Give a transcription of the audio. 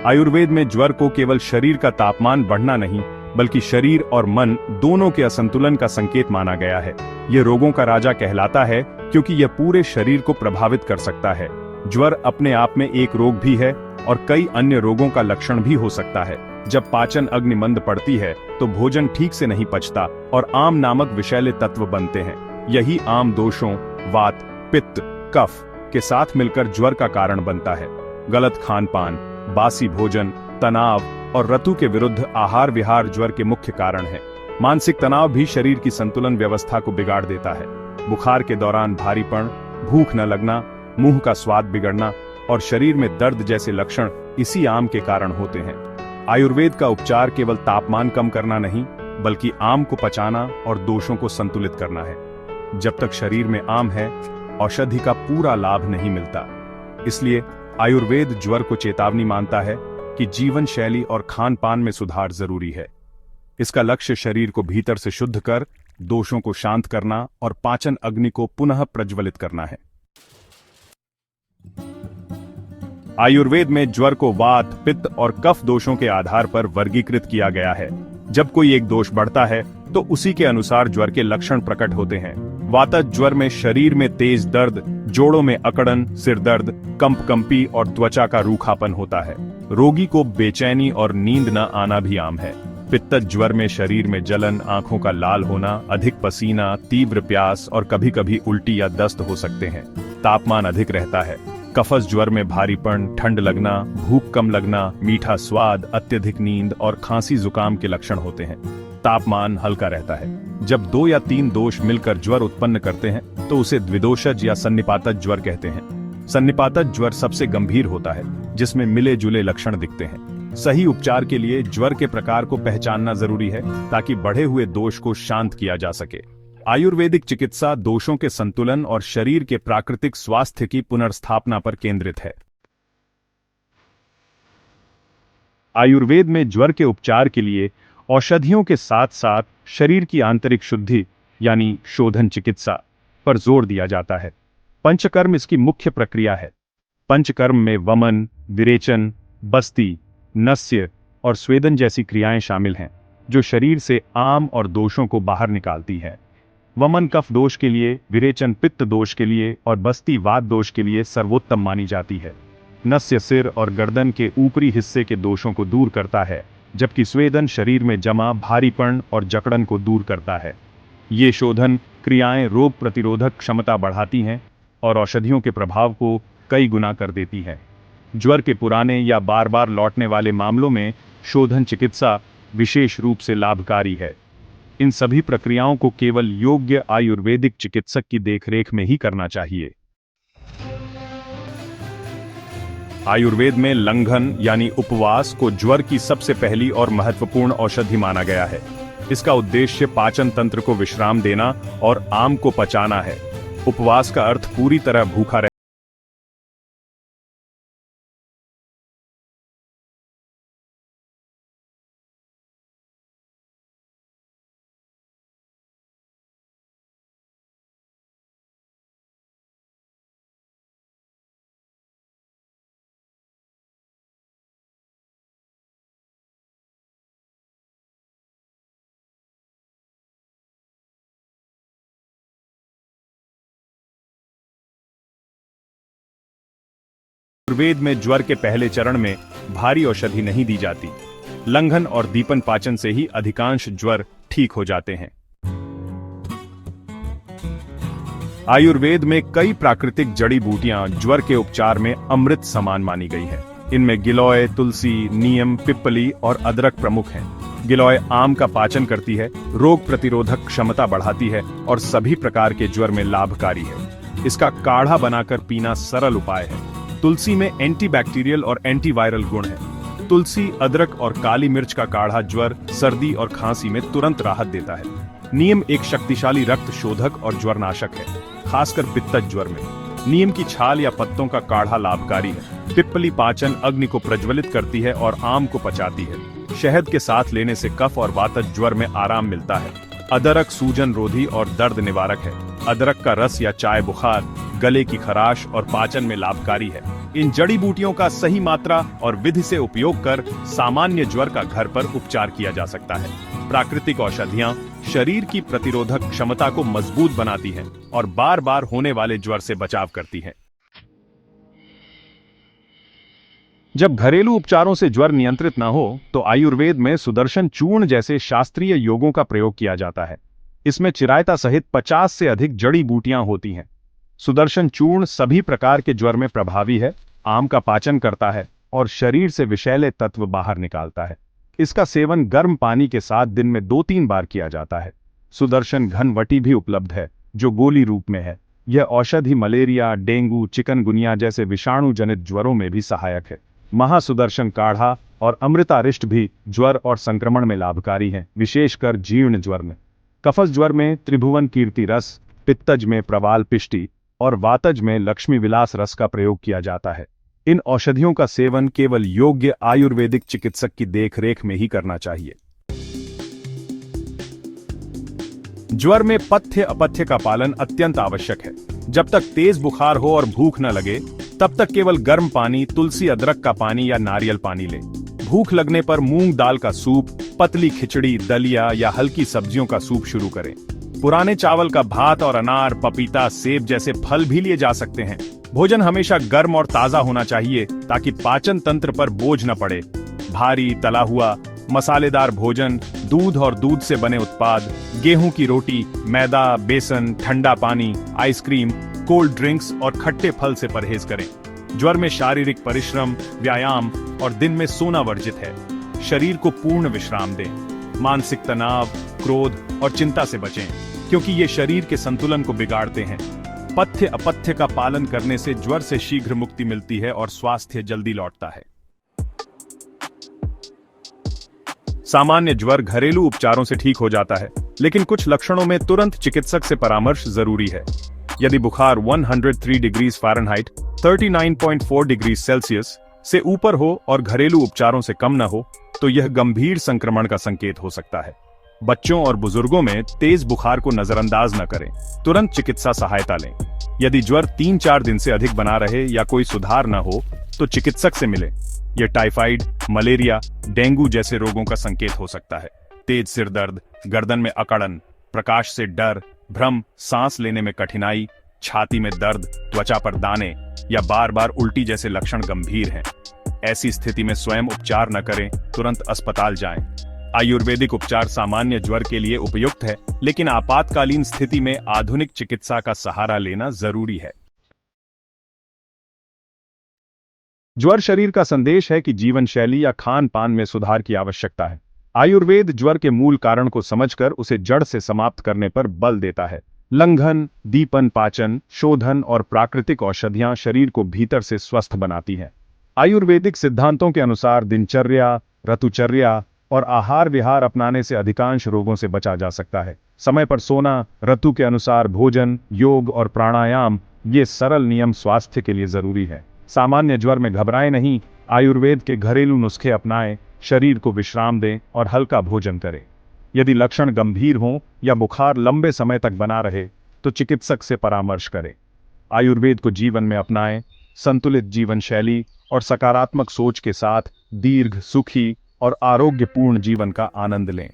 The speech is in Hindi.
आयुर्वेद में ज्वर को केवल शरीर का तापमान बढ़ना नहीं, बल्कि शरीर और मन दोनों के असंतुलन का संकेत माना गया है। यह रोगों का राजा कहलाता है क्योंकि यह पूरे शरीर को प्रभावित कर सकता है। ज्वर अपने आप में एक रोग भी है और कई अन्य रोगों का लक्षण भी हो सकता है। जब पाचन अग्नि मंद पड़ती है तो भोजन ठीक से नहीं पचता और आम नामक विषैले तत्व बनते हैं। यही आम दोषों वात, पित्त, कफ के साथ मिलकर ज्वर का कारण बनता है। गलत खान पान, बासी भोजन, तनाव और ऋतु के विरुद्ध आहार विहार ज्वर के मुख्य कारण है। मानसिक तनाव भी शरीर की संतुलन व्यवस्था को बिगाड़ देता है। बुखार के दौरान भारीपन, भूख न लगना, मुंह का स्वाद बिगड़ना और शरीर में दर्द जैसे लक्षण इसी आम के कारण होते हैं। आयुर्वेद का उपचार केवल तापमान कम करना नहीं, बल्कि आम को पचाना और दोषों को संतुलित करना है। जब तक शरीर में आम है, औषधि का पूरा लाभ नहीं मिलता। इसलिए आयुर्वेद ज्वर को चेतावनी मानता है कि जीवन शैली और खान पान में सुधार जरूरी है। इसका लक्ष्य शरीर को भीतर से शुद्ध कर दोषों को शांत करना और पाचन अग्नि को पुनः प्रज्वलित करना है। आयुर्वेद में ज्वर को वात, पित्त और कफ दोषों के आधार पर वर्गीकृत किया गया है। जब कोई एक दोष बढ़ता है तो उसी के अनुसार ज्वर के लक्षण प्रकट होते हैं। वातज ज्वर में शरीर में तेज दर्द, जोड़ों में अकड़न, सिर दर्द, कंपकंपी और त्वचा का रूखापन होता है। रोगी को बेचैनी और नींद न आना भी आम है। पित्तज ज्वर में शरीर में जलन, आंखों का लाल होना, अधिक पसीना, तीव्र प्यास और कभी कभी उल्टी या दस्त हो सकते हैं। तापमान अधिक रहता है। कफस ज्वर में भारीपन, ठंड लगना, भूख कम लगना, मीठा स्वाद, अत्यधिक नींद और खांसी जुकाम के लक्षण होते हैं। तापमान हल्का रहता है। जब 2 या 3 दोष मिलकर ज्वर उत्पन्न करते हैं तो उसे द्विदोषज या सन्निपातज ज्वर कहते हैं। सन्निपातज ज्वर सबसे गंभीर होता है, जिसमें मिले जुले लक्षण दिखते हैं। सही उपचार के लिए ज्वर के प्रकार को पहचानना जरूरी है ताकि बढ़े हुए दोष को शांत किया जा सके। आयुर्वेदिक चिकित्सा दोषों के संतुलन और शरीर के प्राकृतिक स्वास्थ्य की पुनर्स्थापना पर केंद्रित है। आयुर्वेद में ज्वर के उपचार के लिए औषधियों के साथ साथ शरीर की आंतरिक शुद्धि यानी शोधन चिकित्सा पर जोर दिया जाता है। पंचकर्म इसकी मुख्य प्रक्रिया है। पंचकर्म में वमन, विरेचन, बस्ती, नस्य और स्वेदन जैसी क्रियाएं शामिल हैं, जो शरीर से आम और दोषों को बाहर निकालती हैं। वमन कफ दोष के लिए, विरेचन पित्त दोष के लिए और बस्ती वात दोष के लिए सर्वोत्तम मानी जाती है। नस्य सिर और गर्दन के ऊपरी हिस्से के दोषों को दूर करता है, जबकि स्वेदन शरीर में जमा भारीपन और जकड़न को दूर करता है। ये शोधन क्रियाएं रोग प्रतिरोधक क्षमता बढ़ाती हैं और औषधियों के प्रभाव को कई गुना कर देती हैं। ज्वर के पुराने या बार बार लौटने वाले मामलों में शोधन चिकित्सा विशेष रूप से लाभकारी है। इन सभी प्रक्रियाओं को केवल योग्य आयुर्वेदिक चिकित्सक की देखरेख में ही करना चाहिए। आयुर्वेद में लंघन यानी उपवास को ज्वर की सबसे पहली और महत्वपूर्ण औषधि माना गया है। इसका उद्देश्य पाचन तंत्र को विश्राम देना और आम को पचाना है। उपवास का अर्थ पूरी तरह भूखा रहना। आयुर्वेद में ज्वर के पहले चरण में भारी औषधि नहीं दी जाती। लंघन और दीपन पाचन से ही अधिकांश ज्वर ठीक हो जाते हैं। आयुर्वेद में कई प्राकृतिक जड़ी बूटियां ज्वर के उपचार में अमृत समान मानी गई हैं। इनमें गिलोय, तुलसी, नीम, पिप्पली और अदरक प्रमुख हैं। गिलोय आम का पाचन करती है, रोग प्रतिरोधक क्षमता बढ़ाती है और सभी प्रकार के ज्वर में लाभकारी है। इसका काढ़ा बनाकर पीना सरल उपाय है। तुलसी में एंटीबैक्टीरियल और एंटीवायरल गुण है। तुलसी, अदरक और काली मिर्च का काढ़ा ज्वर, सर्दी और खांसी में तुरंत राहत देता है। नीम एक शक्तिशाली रक्त शोधक और ज्वरनाशक है, खासकर पित्तज ज्वर में। नीम की छाल या पत्तों का काढ़ा लाभकारी है। पिप्पली पाचन अग्नि को प्रज्वलित करती है और आम को पचाती है। शहद के साथ लेने से कफ और वातज ज्वर में आराम मिलता है। अदरक सूजन रोधी और दर्द निवारक है। अदरक का रस या चाय बुखार, गले की खराश और पाचन में लाभकारी है। इन जड़ी बूटियों का सही मात्रा और विधि से उपयोग कर सामान्य ज्वर का घर पर उपचार किया जा सकता है। प्राकृतिक औषधियां शरीर की प्रतिरोधक क्षमता को मजबूत बनाती हैं और बार बार होने वाले ज्वर से बचाव करती हैं। जब घरेलू उपचारों से ज्वर नियंत्रित न हो तो आयुर्वेद में सुदर्शन चूर्ण जैसे शास्त्रीय योगों का प्रयोग किया जाता है। इसमें चिरायता सहित 50 से अधिक जड़ी बूटियां होती हैं। सुदर्शन चूर्ण सभी प्रकार के ज्वर में प्रभावी है, आम का पाचन करता है और शरीर से विषैले तत्व बाहर निकालता है। इसका सेवन गर्म पानी के साथ दिन में 2-3 बार किया जाता है। सुदर्शन घनवटी भी उपलब्ध है जो गोली रूप में है। यह औषधि मलेरिया, डेंगू, चिकनगुनिया जैसे विषाणु जनित ज्वरों में भी सहायक है। महासुदर्शन काढ़ा और अमृतारिष्ट भी ज्वर और संक्रमण में लाभकारी हैं, विशेषकर जीर्ण ज्वर में। कफस ज्वर में त्रिभुवन कीर्ति रस, पित्तज में प्रवाल पिष्टि और वातज में लक्ष्मी विलास रस का प्रयोग किया जाता है। इन औषधियों का सेवन केवल योग्य आयुर्वेदिक चिकित्सक की देखरेख में ही करना चाहिए। ज्वर में पथ्य अपथ्य का पालन अत्यंत आवश्यक है। जब तक तेज बुखार हो और भूख न लगे तब तक केवल गर्म पानी, तुलसी अदरक का पानी या नारियल पानी लें। भूख लगने पर मूंग दाल का सूप, पतली खिचड़ी, दलिया या हल्की सब्जियों का सूप शुरू करें। पुराने चावल का भात और अनार, पपीता, सेब जैसे फल भी लिए जा सकते हैं। भोजन हमेशा गर्म और ताजा होना चाहिए ताकि पाचन तंत्र पर बोझ न पड़े। भारी, तला हुआ, मसालेदार भोजन, दूध और दूध से बने उत्पाद, गेहूं की रोटी, मैदा, बेसन, ठंडा पानी, आइसक्रीम, कोल्ड ड्रिंक्स और खट्टे फल से परहेज करें। ज्वर में शारीरिक परिश्रम, व्यायाम और दिन में सोना वर्जित है। शरीर को पूर्ण विश्राम दें। मानसिक तनाव, क्रोध और चिंता से बचें क्योंकि ये शरीर के संतुलन को बिगाड़ते हैं। पथ्य अपथ्य का पालन करने से ज्वर से शीघ्र मुक्ति मिलती है और स्वास्थ्य जल्दी लौटता है। सामान्य ज्वर घरेलू उपचारों से ठीक हो जाता है, लेकिन कुछ लक्षणों में तुरंत चिकित्सक से परामर्श जरूरी है। यदि बुखार 103 डिग्री फ़ारेनहाइट 39.4 डिग्री सेल्सियस से ऊपर हो और घरेलू उपचारों से कम न हो तो यह गंभीर संक्रमण का संकेत हो सकता है। बच्चों और बुजुर्गों में तेज बुखार को नजरअंदाज न करें, तुरंत चिकित्सा सहायता लें। यदि ज्वर 3-4 दिन से अधिक बना रहे या कोई सुधार न हो तो चिकित्सक से मिलें। यह टाइफाइड, मलेरिया, डेंगू जैसे रोगों का संकेत हो सकता है। तेज सिर दर्द, गर्दन में अकड़न, प्रकाश से डर, भ्रम, सांस लेने में कठिनाई, छाती में दर्द, त्वचा पर दाने या बार बार उल्टी जैसे लक्षण गंभीर हैं। ऐसी स्थिति में स्वयं उपचार न करें, तुरंत अस्पताल जाएं। आयुर्वेदिक उपचार सामान्य ज्वर के लिए उपयुक्त है, लेकिन आपातकालीन स्थिति में आधुनिक चिकित्सा का सहारा लेना जरूरी है। ज्वर शरीर का संदेश है कि जीवन शैली या खान पान में सुधार की आवश्यकता है। आयुर्वेद ज्वर के मूल कारण को समझकर उसे जड़ से समाप्त करने पर बल देता है। लंघन, दीपन, पाचन, शोधन और प्राकृतिक औषधियां शरीर को भीतर से स्वस्थ बनाती हैं। आयुर्वेदिक सिद्धांतों के अनुसार दिनचर्या, ऋतुचर्या और आहार विहार अपनाने से अधिकांश रोगों से बचा जा सकता है। समय पर सोना, ऋतु के अनुसार भोजन, योग और प्राणायाम, ये सरल नियम स्वास्थ्य के लिए जरूरी है। सामान्य ज्वर में घबराएं नहीं, आयुर्वेद के घरेलू नुस्खे अपनाएं, शरीर को विश्राम दें और हल्का भोजन करें। यदि लक्षण गंभीर हों या बुखार लंबे समय तक बना रहे तो चिकित्सक से परामर्श करें। आयुर्वेद को जीवन में अपनाएं, संतुलित जीवन शैली और सकारात्मक सोच के साथ दीर्घ, सुखी और आरोग्यपूर्ण जीवन का आनंद लें।